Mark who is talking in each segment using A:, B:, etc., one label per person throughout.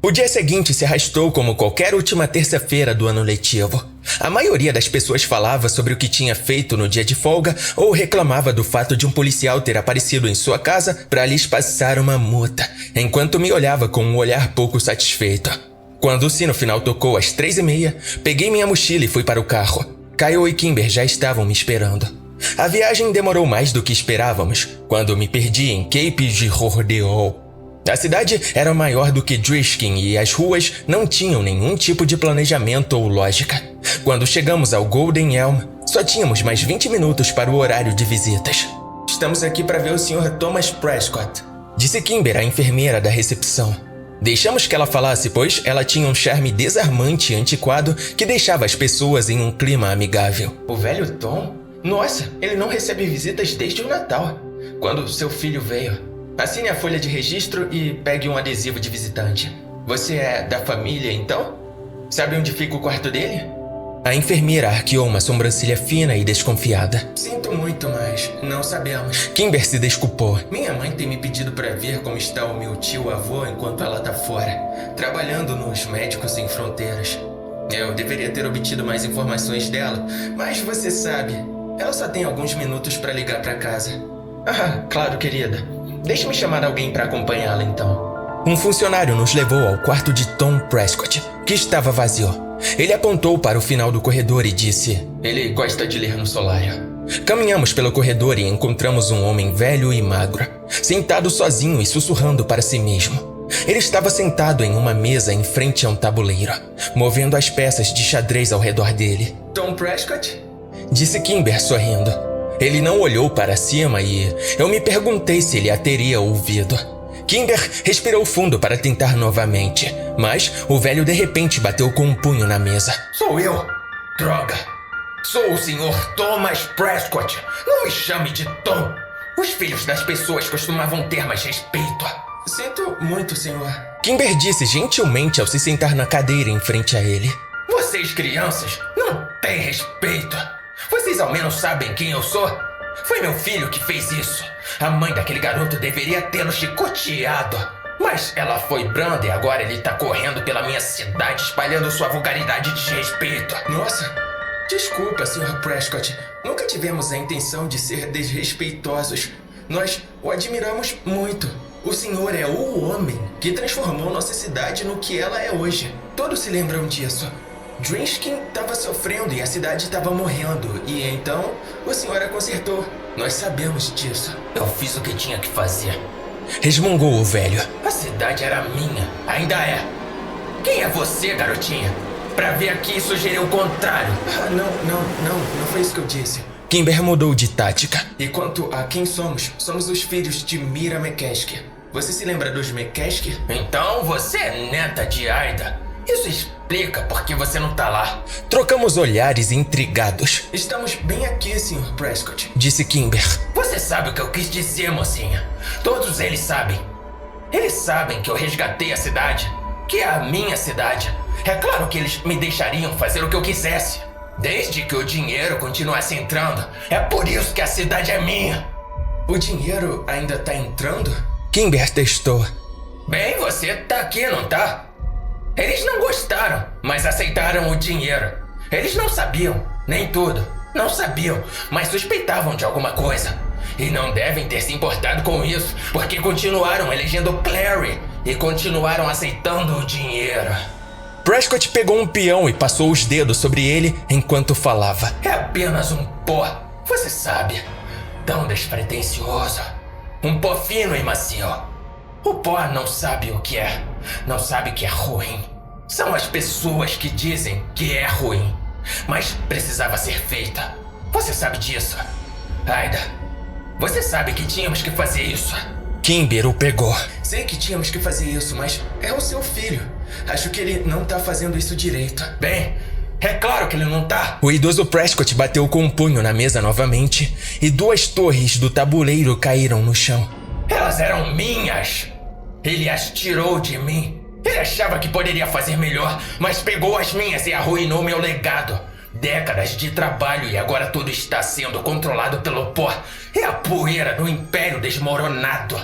A: O dia seguinte se arrastou como qualquer última terça-feira do ano letivo. A maioria das pessoas falava sobre o que tinha feito no dia de folga ou reclamava do fato de um policial ter aparecido em sua casa para lhes passar uma multa, enquanto me olhava com um olhar pouco satisfeito. Quando o sino final tocou às 3h30, peguei minha mochila e fui para o carro. Kyle e Kimber já estavam me esperando. A viagem demorou mais do que esperávamos, quando me perdi em Cape Girardeau. A cidade era maior do que Driskin e as ruas não tinham nenhum tipo de planejamento ou lógica. Quando chegamos ao Golden Elm, só tínhamos mais 20 minutos para o horário de visitas. Estamos aqui para ver o Sr. Thomas Prescott, disse Kimber, a enfermeira da recepção. Deixamos que ela falasse, pois ela tinha um charme desarmante e antiquado que deixava as pessoas em um clima amigável. O velho Tom? Nossa, ele não recebe visitas desde o Natal, quando seu filho veio. Assine a folha de registro e pegue um adesivo de visitante. Você é da família, então? Sabe onde fica o quarto dele? A enfermeira arqueou uma sobrancelha fina e desconfiada. Sinto muito, mas não sabemos. Kimber se desculpou. Minha mãe tem me pedido para ver como está o meu tio-avô enquanto ela tá fora, trabalhando nos Médicos Sem Fronteiras. Eu deveria ter obtido mais informações dela, mas você sabe, ela só tem alguns minutos para ligar para casa. Ah, claro, querida. Deixe-me chamar alguém para acompanhá-la, então. Um funcionário nos levou ao quarto de Tom Prescott, que estava vazio. Ele apontou para o final do corredor e disse: ele gosta de ler no solário. Caminhamos pelo corredor e encontramos um homem velho e magro, sentado sozinho e sussurrando para si mesmo. Ele estava sentado em uma mesa em frente a um tabuleiro, movendo as peças de xadrez ao redor dele. Tom Prescott? Disse Kimber, sorrindo. Ele não olhou para cima e eu me perguntei se ele a teria ouvido. Kimber respirou fundo para tentar novamente, mas o velho de repente bateu com um punho na mesa. Sou eu! Droga! Sou o Sr. Thomas Prescott! Não me chame de Tom! Os filhos das pessoas costumavam ter mais respeito. Sinto muito, senhor. Kimber disse gentilmente ao se sentar na cadeira em frente a ele. Vocês, crianças, não têm respeito! Vocês ao menos sabem quem eu sou? Foi meu filho que fez isso. A mãe daquele garoto deveria tê-lo chicoteado. Mas ela foi branda e agora ele tá correndo pela minha cidade espalhando sua vulgaridade de desrespeito. Nossa, desculpa, Sr. Prescott. Nunca tivemos a intenção de ser desrespeitosos. Nós o admiramos muito. O senhor é o homem que transformou nossa cidade no que ela é hoje. Todos se lembram disso. Driskin estava sofrendo e a cidade estava morrendo. E então, o senhor a consertou. Nós sabemos disso. Eu fiz o que tinha que fazer. Resmungou o velho. A cidade era minha. Ainda é. Quem é você, garotinha? Pra ver aqui e sugerir o contrário. Não foi isso que eu disse. Kimber mudou de tática. E quanto a quem somos, somos os filhos de Mira McCaskey. Você se lembra dos McCaskey? Então você é neta de Aida. Isso explica por que você não tá lá. Trocamos olhares intrigados. Estamos bem aqui, Sr. Prescott, disse Kimber. Você sabe o que eu quis dizer, mocinha. Todos eles sabem. Eles sabem que eu resgatei a cidade, que é a minha cidade. É claro que eles me deixariam fazer o que eu quisesse, desde que o dinheiro continuasse entrando. É por isso que a cidade é minha. O dinheiro ainda tá entrando? Kimber testou. Bem, você tá aqui, não tá? Eles não gostaram, mas aceitaram o dinheiro. Eles não sabiam, nem tudo. Não sabiam, mas suspeitavam de alguma coisa. E não devem ter se importado com isso, porque continuaram elegendo Clary e continuaram aceitando o dinheiro. Prescott pegou um peão e passou os dedos sobre ele enquanto falava. É apenas um pó, você sabe. Tão despretensioso. Um pó fino e macio. O pó não sabe o que é. Não sabe que é ruim. São as pessoas que dizem que é ruim. Mas precisava ser feita. Você sabe disso. Aida, você sabe que tínhamos que fazer isso. Kimber o pegou. Sei que tínhamos que fazer isso, mas é o seu filho. Acho que ele não tá fazendo isso direito. Bem, é claro que ele não tá. O idoso Prescott bateu com um punho na mesa novamente e 2 torres do tabuleiro caíram no chão. Elas eram minhas. Ele as tirou de mim. Ele achava que poderia fazer melhor, mas pegou as minhas e arruinou meu legado. Décadas de trabalho e agora tudo está sendo controlado pelo pó. É a poeira do império desmoronado.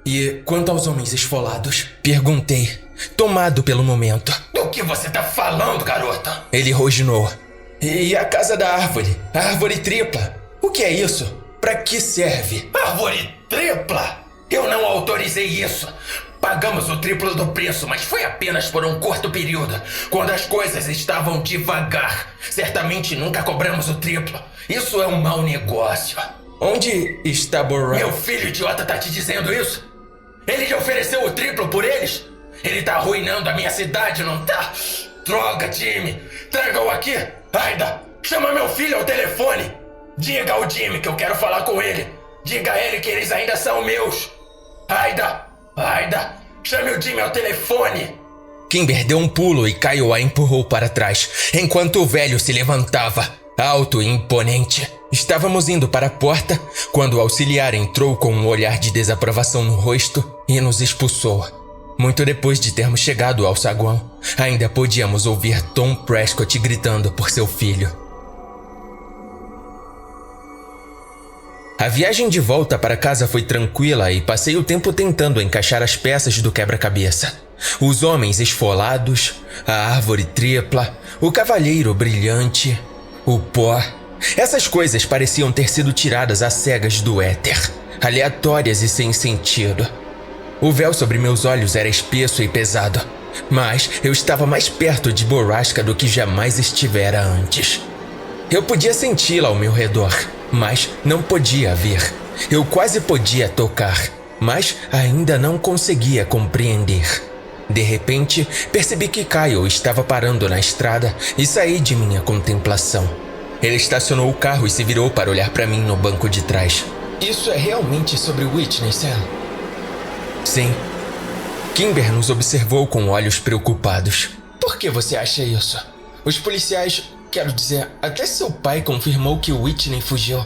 A: E quanto aos homens esfolados? Perguntei, tomado pelo momento.
B: Do que você tá falando, garota?
A: Ele rosnou. E a casa da árvore? A árvore tripla? O que é isso? Pra que serve?
B: Árvore tripla? Eu não autorizei isso. Pagamos o triplo do preço, mas foi apenas por um curto período, quando as coisas estavam devagar. Certamente nunca cobramos o triplo. Isso é um mau negócio.
A: Onde está Borra?
B: Meu filho idiota tá te dizendo isso? Ele te ofereceu o triplo por eles? Ele tá arruinando a minha cidade, não tá? Droga, Jimmy! Traga-o aqui! Aida, chama meu filho ao telefone! Diga ao Jimmy que eu quero falar com ele! Diga a ele que eles ainda são meus! Aida! Aida! Chame o Jimmy ao telefone!
A: Kimber deu um pulo e Kyle a empurrou para trás, enquanto o velho se levantava, alto e imponente. Estávamos indo para a porta quando o auxiliar entrou com um olhar de desaprovação no rosto e nos expulsou. Muito depois de termos chegado ao saguão, ainda podíamos ouvir Tom Prescott gritando por seu filho. A viagem de volta para casa foi tranquila e passei o tempo tentando encaixar as peças do quebra-cabeça. Os homens esfolados, a árvore tripla, o cavalheiro brilhante, o pó. Essas coisas pareciam ter sido tiradas às cegas do éter, aleatórias e sem sentido. O véu sobre meus olhos era espesso e pesado, mas eu estava mais perto de Borrasca do que jamais estivera antes. Eu podia senti-la ao meu redor, mas não podia ver. Eu quase podia tocar, mas ainda não conseguia compreender. De repente, percebi que Kyle estava parando na estrada e saí de minha contemplação. Ele estacionou o carro e se virou para olhar para mim no banco de trás. Isso é realmente sobre Whitney, Sam? Sim. Kimber nos observou com olhos preocupados. Por que você acha isso? Os policiais, quero dizer, até seu pai confirmou que Whitney fugiu.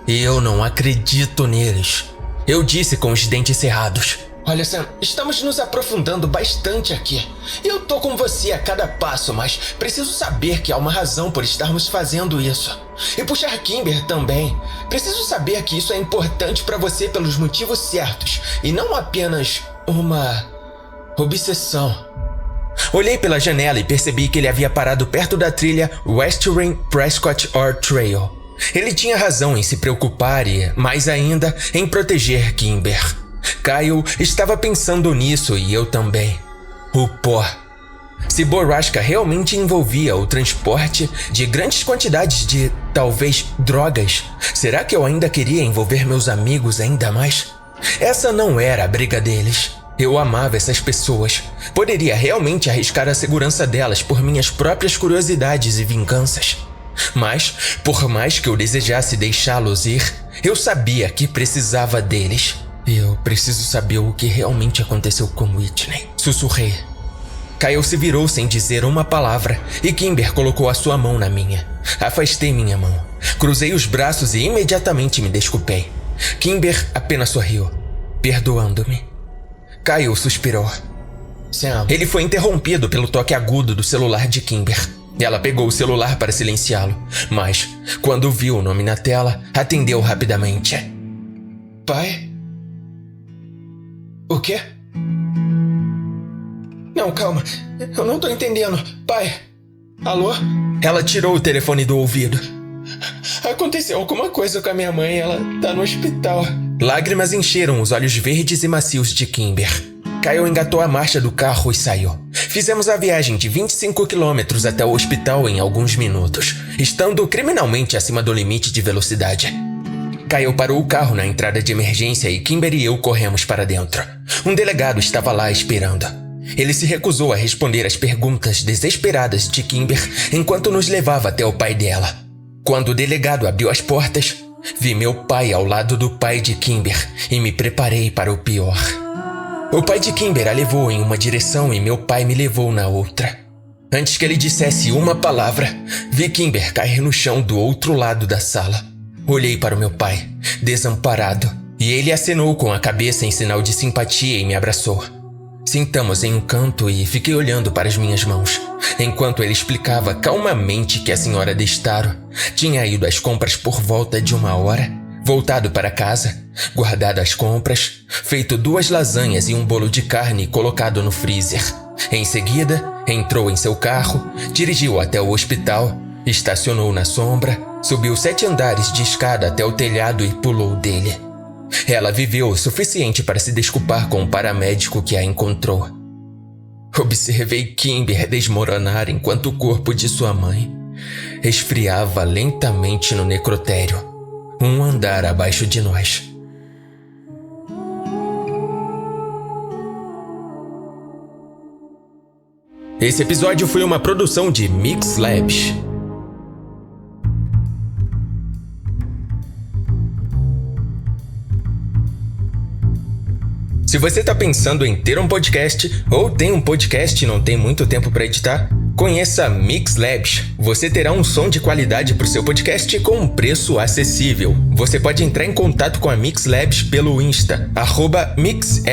A: E eu não acredito neles. Eu disse com os dentes cerrados. Olha, Sam, estamos nos aprofundando bastante aqui. Eu tô com você a cada passo, mas preciso saber que há uma razão por estarmos fazendo isso. E puxar Kimber também. Preciso saber que isso é importante pra você pelos motivos certos, e não apenas uma obsessão. Olhei pela janela e percebi que ele havia parado perto da trilha Western Prescott Ore Trail. Ele tinha razão em se preocupar e, mais ainda, em proteger Kimber. Kyle estava pensando nisso e eu também. O pó. Se Borrasca realmente envolvia o transporte de grandes quantidades de, talvez, drogas, será que eu ainda queria envolver meus amigos ainda mais? Essa não era a briga deles. Eu amava essas pessoas. Poderia realmente arriscar a segurança delas por minhas próprias curiosidades e vinganças. Mas, por mais que eu desejasse deixá-los ir, eu sabia que precisava deles. Eu preciso saber o que realmente aconteceu com Whitney. Sussurrei. Kyle se virou sem dizer uma palavra e Kimber colocou a sua mão na minha. Afastei minha mão. Cruzei os braços e imediatamente me desculpei. Kimber apenas sorriu, perdoando-me. Kyle suspirou. Sam. Ele foi interrompido pelo toque agudo do celular de Kimber. Ela pegou o celular para silenciá-lo, mas, quando viu o nome na tela, atendeu rapidamente. Pai? O quê? Não, calma. Eu não tô entendendo. Pai? Alô? Ela tirou o telefone do ouvido. Aconteceu alguma coisa com a minha mãe. Ela tá no hospital. Lágrimas encheram os olhos verdes e macios de Kimber. Kyle engatou a marcha do carro e saiu. Fizemos a viagem de 25 quilômetros até o hospital em alguns minutos, estando criminalmente acima do limite de velocidade. Kyle parou o carro na entrada de emergência e Kimber e eu corremos para dentro. Um delegado estava lá esperando. Ele se recusou a responder às perguntas desesperadas de Kimber enquanto nos levava até o pai dela. Quando o delegado abriu as portas, vi meu pai ao lado do pai de Kimber e me preparei para o pior. O pai de Kimber a levou em uma direção e meu pai me levou na outra. Antes que ele dissesse uma palavra, vi Kimber cair no chão do outro lado da sala. Olhei para o meu pai, desamparado, e ele acenou com a cabeça em sinal de simpatia e me abraçou. Sentamos em um canto e fiquei olhando para as minhas mãos, enquanto ele explicava calmamente que a senhora Destaro tinha ido às compras por volta de 1 hora, Voltado para casa, guardado as compras, feito 2 lasanhas e um bolo de carne colocado no freezer. Em seguida, entrou em seu carro, dirigiu até o hospital, estacionou na sombra, subiu 7 andares de escada até o telhado e pulou dele. Ela viveu o suficiente para se desculpar com o paramédico que a encontrou. Observei Kimber desmoronar enquanto o corpo de sua mãe esfriava lentamente no necrotério, 1 andar abaixo de nós. Esse episódio foi uma produção de Mix Labs. Se você está pensando em ter um podcast ou tem um podcast e não tem muito tempo para editar, conheça Mix Labs. Você terá um som de qualidade para o seu podcast com um preço acessível. Você pode entrar em contato com a Mix Labs pelo Insta, @mixl_abs.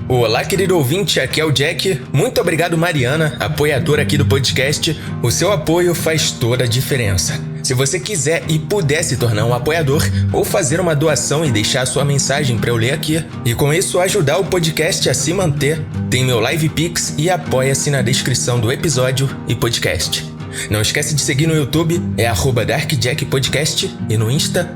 A: Olá, querido ouvinte, aqui é o Jack. Muito obrigado, Mariana, apoiadora aqui do podcast. O seu apoio faz toda a diferença. Se você quiser e puder se tornar um apoiador ou fazer uma doação e deixar sua mensagem para eu ler aqui, e com isso ajudar o podcast a se manter, tem meu Live Pix e apoia-se na descrição do episódio e podcast. Não esquece de seguir no YouTube, é @darkjackpodcast, e no Insta,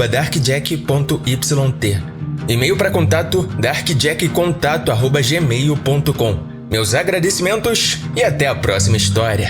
A: @darkjack.yt. E-mail para contato, darkjackcontato@gmail.com. Meus agradecimentos e até a próxima história.